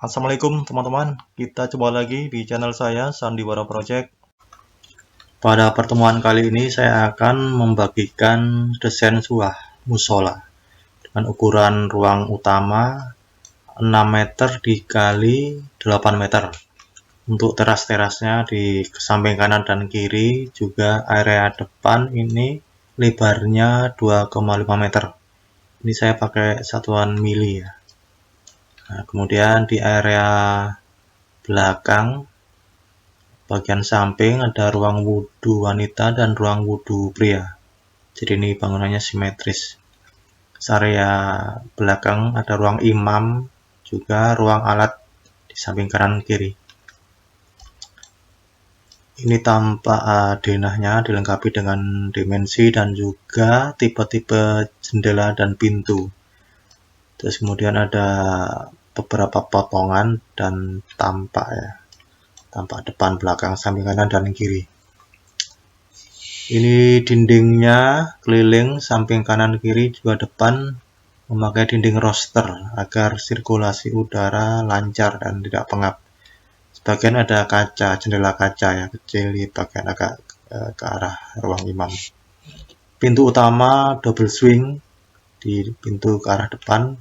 Assalamualaikum teman-teman, kita coba lagi di channel saya Sandiwara Project. Pada pertemuan kali ini saya akan membagikan desain sebuah musola dengan ukuran ruang utama 6 meter dikali 8 meter. Untuk teras-terasnya di samping kanan dan kiri, juga area depan ini lebarnya 2,5 meter. Ini saya pakai satuan mili ya. Nah, kemudian di area belakang bagian samping ada ruang wudhu wanita dan ruang wudhu pria. Jadi ini bangunannya simetris. Area belakang ada ruang imam, juga ruang alat di samping kanan kiri. Ini tampak denahnya dilengkapi dengan dimensi dan juga tipe-tipe jendela dan pintu. Terus kemudian ada beberapa potongan dan tampak depan, belakang, samping kanan dan kiri. Ini dindingnya keliling samping kanan kiri juga depan memakai dinding roster agar sirkulasi udara lancar dan tidak pengap. Sebagian ada kaca, jendela kaca ya kecil di bagian agak ke arah ruang imam. Pintu utama double swing di pintu ke arah depan,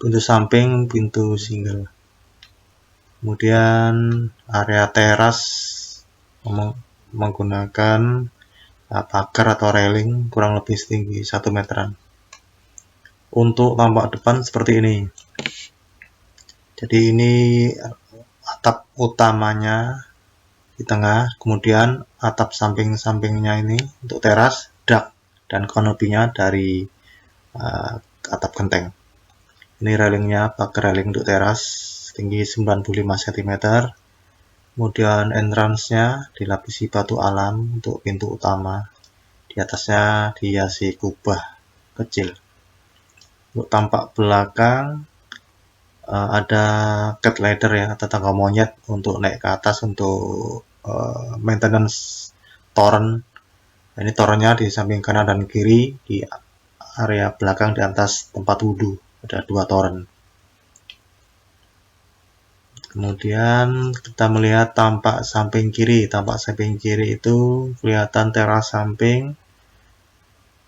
pintu samping pintu single. Kemudian area teras menggunakan pagar atau railing kurang lebih setinggi 1 meteran. Untuk tampak depan seperti ini. Jadi ini atap utamanya di tengah, kemudian atap samping-sampingnya ini untuk teras, dak, dan kanopinya dari atap genteng. Ini railingnya, pagar railing untuk teras tinggi 95 cm. Kemudian entrance-nya dilapisi batu alam untuk pintu utama. Di atasnya dihiasi kubah kecil. Untuk tampak belakang ada cat ladder ya, atau tangga monyet untuk naik ke atas untuk maintenance toren. Ini torennya di samping kanan dan kiri, di area belakang di atas tempat wudhu ada 2 toren. Kemudian kita melihat tampak samping kiri. Tampak samping kiri itu kelihatan teras samping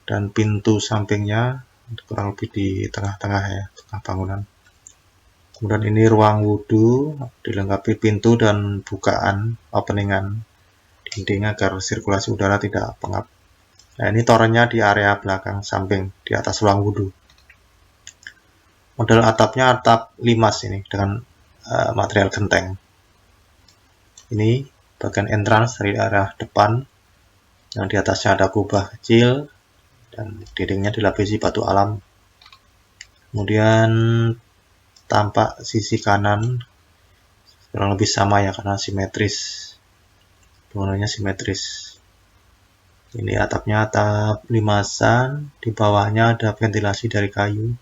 dan pintu sampingnya kurang lebih di tengah-tengah ya, tengah bangunan. Kemudian ini ruang wudhu dilengkapi pintu dan bukaan openingan dinding agar sirkulasi udara tidak pengap. Nah, ini torennya di area belakang samping di atas ruang wudhu. Model atapnya atap limas ini dengan material genteng. Ini bagian entrance dari arah depan, yang di atasnya ada kubah kecil dan dindingnya dilapisi batu alam. Kemudian tampak sisi kanan kurang lebih sama ya karena simetris, bangunannya simetris. Ini atapnya atap limasan, di bawahnya ada ventilasi dari kayu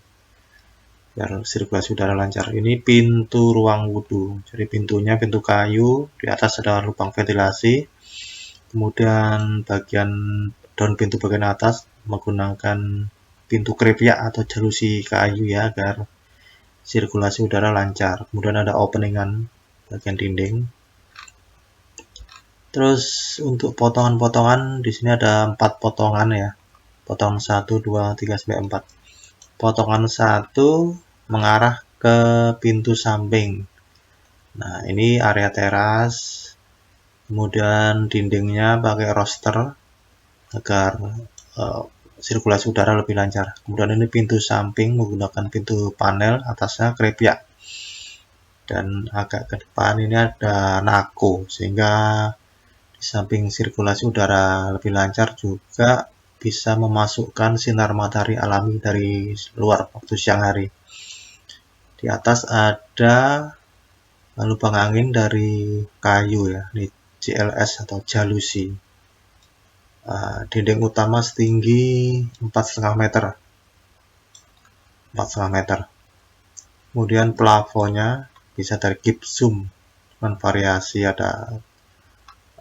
biar sirkulasi udara lancar. Ini pintu ruang wudhu, jadi pintunya pintu kayu, di atas ada lubang ventilasi. Kemudian bagian daun pintu bagian atas menggunakan pintu krepyak atau jalusi kayu ya agar sirkulasi udara lancar. Kemudian ada openingan bagian dinding. Terus untuk potongan-potongan di sini ada 4 potongan ya. Potongan 1, 2, 3 sampai 4. Potongan 1 mengarah ke pintu samping. Nah, ini area teras. Kemudian dindingnya pakai roster agar sirkulasi udara lebih lancar. Kemudian ini pintu samping menggunakan pintu panel, atasnya krepyak. Dan agak ke depan ini ada nako, sehingga di samping sirkulasi udara lebih lancar juga bisa memasukkan sinar matahari alami dari luar waktu siang hari. Di atas ada lubang angin dari kayu ya, ini JLS atau jalusi. Dinding utama setinggi 4,5 meter. 4,5 meter. Kemudian plafonnya bisa dari gypsum dengan variasi ada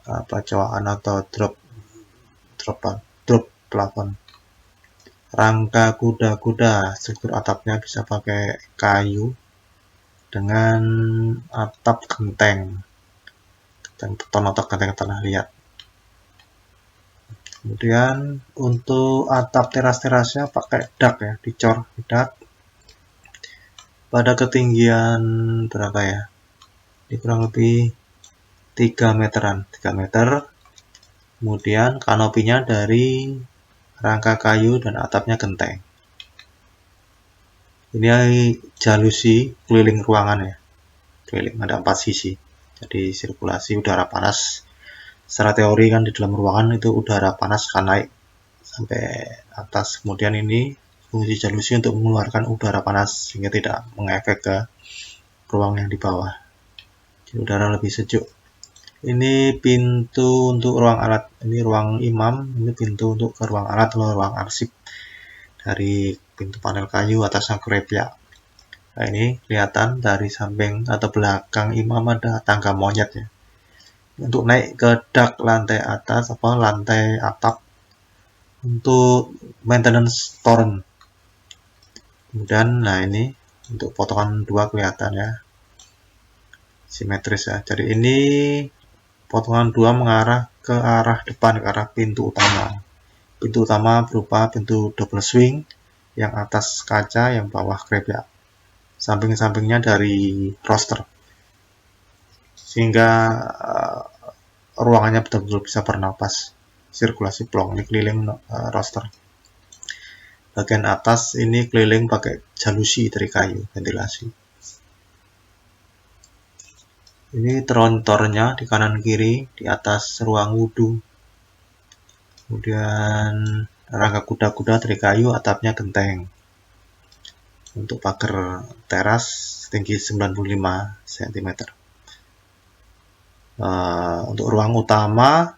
bacaan atau drop plafon. Rangka kuda-kuda, struktur atapnya bisa pakai kayu. dengan atap genteng beton atau genteng tanah liat. Kemudian untuk atap teras-terasnya pakai dak ya, dicor dak pada ketinggian berapa ya? Ini kurang lebih 3 meteran, 3 meter. Kemudian kanopinya dari rangka kayu dan atapnya genteng. Ini jalusi keliling ruangan ya, keliling ada 4 sisi. Jadi sirkulasi udara panas. Secara teori kan di dalam ruangan itu udara panas akan naik sampai atas. Kemudian ini fungsi jalusi untuk mengeluarkan udara panas sehingga tidak mengefek ke ruang yang di bawah. Jadi udara lebih sejuk. Ini pintu untuk ruang alat. Ini ruang imam. Ini pintu untuk ke ruang alat atau ruang arsip. Dari pintu panel kayu atasnya krepyak. Nah, ini kelihatan dari samping atau belakang imam ada tangga monyet ya. Untuk naik ke dak lantai atas lantai atap untuk maintenance torrent. Kemudian nah ini untuk potongan 2 kelihatan ya, simetris ya. Jadi ini potongan 2 mengarah ke arah depan, ke arah pintu utama. Pintu utama berupa pintu double swing yang atas kaca, yang bawah krepyak. Samping-sampingnya dari roster, sehingga ruangannya betul-betul bisa bernapas, sirkulasi plong. Ini keliling roster. Bagian atas ini keliling pakai jalusi dari kayu, ventilasi. Ini trontornya di kanan kiri, di atas ruang wudhu. Kemudian rangka kuda-kuda dari kayu, atapnya genteng. Untuk pagar teras tinggi 95 cm. Untuk ruang utama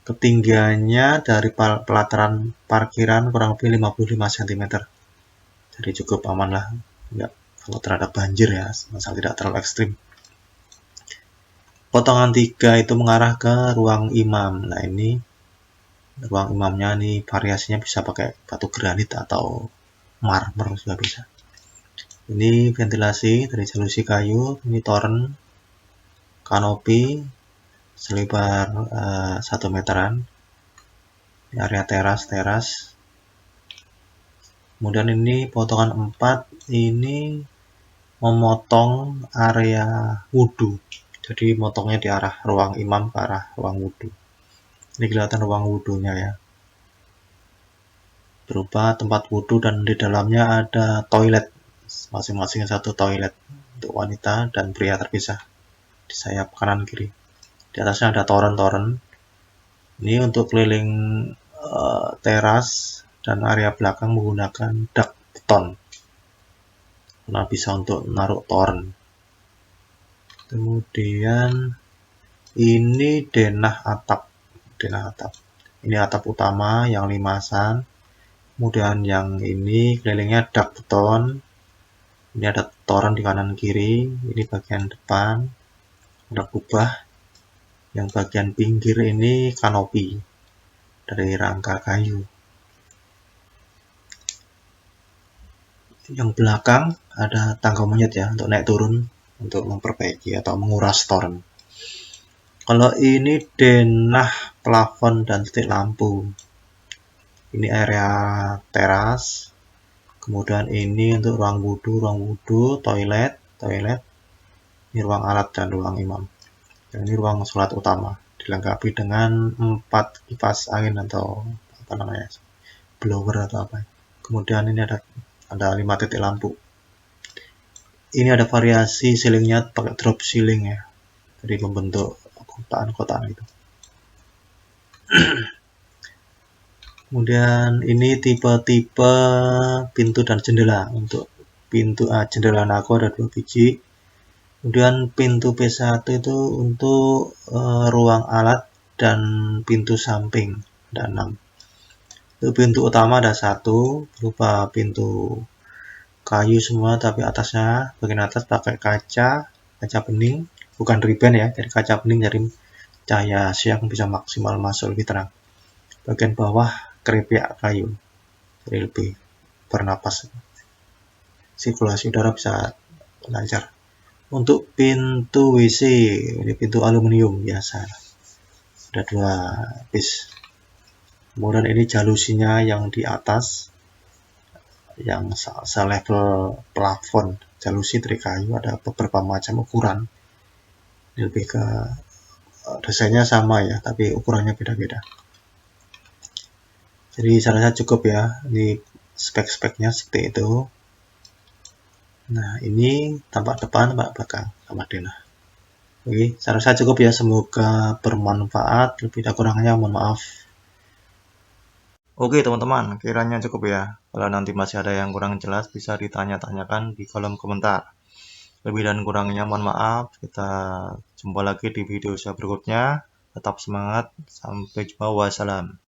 ketinggiannya dari pelataran parkiran kurang lebih 55 cm. Jadi cukup aman lah, enggak kalau terhadap banjir ya, asal tidak terlalu ekstrim. Potongan 3 itu mengarah ke ruang imam. Nah ini ruang imamnya nih variasinya bisa pakai batu granit atau marmer juga bisa. Ini ventilasi dari jalusi kayu, ini toren, kanopi selebar 1 meteran. Ini area teras. Kemudian ini potongan 4 ini memotong area wudhu. Jadi motongnya di arah ruang imam ke arah ruang wudhu. Ini kelihatan ruang wudhunya ya, berupa tempat wudhu dan di dalamnya ada toilet, masing-masing 1 toilet untuk wanita dan pria terpisah di sayap kanan kiri. Di atasnya ada toren. Ini untuk keliling teras dan area belakang menggunakan dak beton, karena bisa untuk naruh toren. Kemudian ini denah atap. Ini atap utama yang limasan. Kemudian yang ini kelilingnya dak beton. Ini ada toren di kanan kiri. Ini bagian depan ada kubah. Yang bagian pinggir ini kanopi dari rangka kayu. Yang belakang ada tangga monyet ya, untuk naik turun, untuk memperbaiki atau menguras toren. Kalau ini denah plafon dan titik lampu. Ini area teras. Kemudian ini untuk ruang wudhu, toilet. Ini ruang alat dan ruang imam. Dan ini ruang sholat utama, dilengkapi dengan 4 kipas angin atau apa namanya, blower atau apa. Kemudian ini ada 5 titik lampu. Ini ada variasi ceilingnya pakai drop ceiling ya, jadi membentuk kotaan-kotaan itu. Kemudian ini tipe-tipe pintu dan jendela. Untuk pintu jendela nako ada 2 biji. Kemudian pintu P1 itu untuk ruang alat dan pintu samping ada 6. Untuk pintu utama ada 1, berupa pintu kayu semua, tapi atasnya, bagian atas pakai kaca bening, bukan ribbon ya, jadi kaca bening, jadi cahaya siang bisa maksimal masuk, lebih terang. Bagian bawah krepyak kayu, jadi lebih bernapas, sirkulasi udara bisa lancar. Untuk pintu WC, ini pintu aluminium biasa, ada 2 piece. Kemudian ini jalusinya yang di atas, yang selevel plafon, jalusi dari kayu, ada beberapa macam ukuran. Ini lebih ke desainnya sama ya, tapi ukurannya beda-beda. Jadi saya rasa cukup ya, ini spek-speknya seperti itu. Nah, ini tampak depan, tampak belakang, sama denah. Oke, saya rasa cukup ya, semoga bermanfaat. Lebih dan kurangnya mohon maaf. Oke teman-teman, kiranya cukup ya. Kalau nanti masih ada yang kurang jelas, bisa ditanya-tanyakan di kolom komentar. Lebih dan kurangnya mohon maaf. Kita jumpa lagi di video saya berikutnya. Tetap semangat, sampai jumpa, wassalam.